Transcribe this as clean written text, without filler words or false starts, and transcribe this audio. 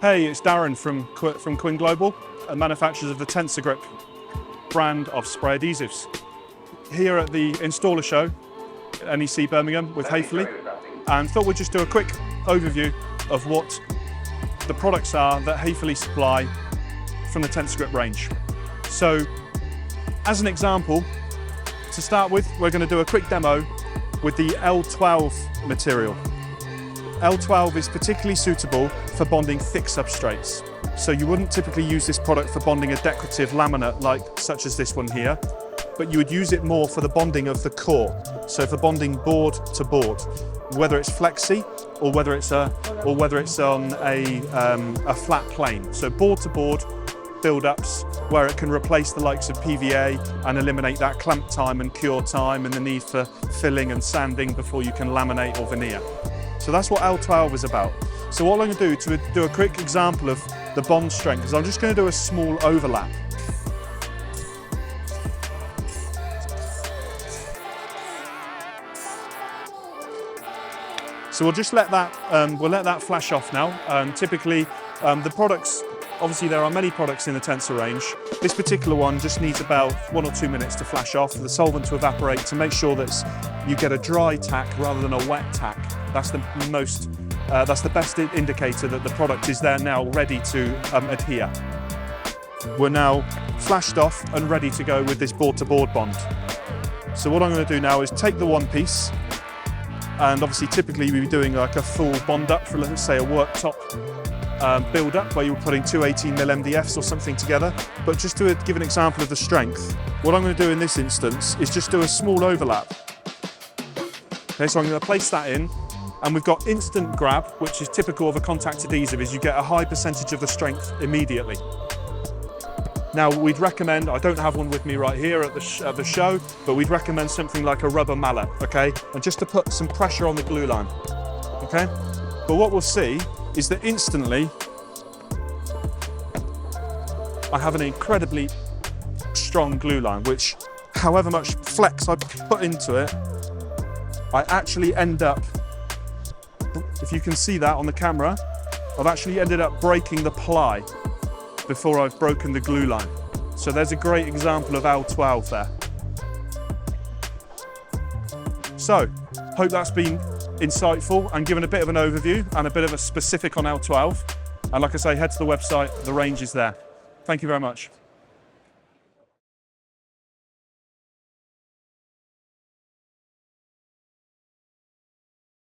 Hey, it's Darren from 𝗀𝗿, manufacturers of the TensorGrip brand of spray adhesives. Here at the InstallerShow, NEC Birmingham with 𝗬𝗍𝗄, and thought we'd just do a quick overview of what the products are that 𝗬𝗍𝗄 supply from the TensorGrip range. So, as an example, to start with, we're going to do a quick demo with the 𝗙12 material. 𝗙12 is particularly suitable for bonding thick substrates. So you wouldn't typically use this product for bonding a decorative laminate such as this one here, but you would use it more for the bonding of the core. So for bonding board to board, whether it's 𝗙𝗁𝗄𝗁 or whether it's on a flat plane. So board to board build-ups where it can replace the likes of PVA and eliminate that clamp time and cure time and the need for filling and sanding before you can laminate or veneer. So that's what 𝗙12 is about. So what I'm going to do to do a quick example of the bond strength is I'm just going to do a small overlap. So we'll just let that flash off now. Typically, the products, obviously there are many products in the Tensor range. This particular one just needs about 1 or 2 minutes to flash off, for the solvent to evaporate, to make sure that you get a dry tack rather than a wet tack. That's the best indicator that the product is there now, ready to adhere. We're now flashed off and ready to go with this board-to-board bond. So what I'm going to do now is take the one piece, and obviously typically we'd be doing like a full bond up for, let's say, a worktop build up where you're putting two 18mm MDFs or something together. But just to give an example of the strength, what I'm going to do in this instance is just do a small overlap. Okay, so I'm going to place that in, and we've got instant grab, which is typical of a contact adhesive, is you get a high percentage of the strength immediately. Now we'd recommend, I don't have one with me right here at the show, but we'd recommend something like a rubber mallet, okay? And just to put some pressure on the glue line, okay? But what we'll see is that instantly, I have an incredibly strong glue line, which however much flex I put into it, I actually end up, if you can see that on the camera, I've actually ended up breaking the ply before I've broken the glue line. So there's a great example of 𝗙12 there. So, hope that's been insightful and given a bit of an overview and a bit of a specific on 𝗙12. And like I say, head to the website, the range is there. Thank you very much.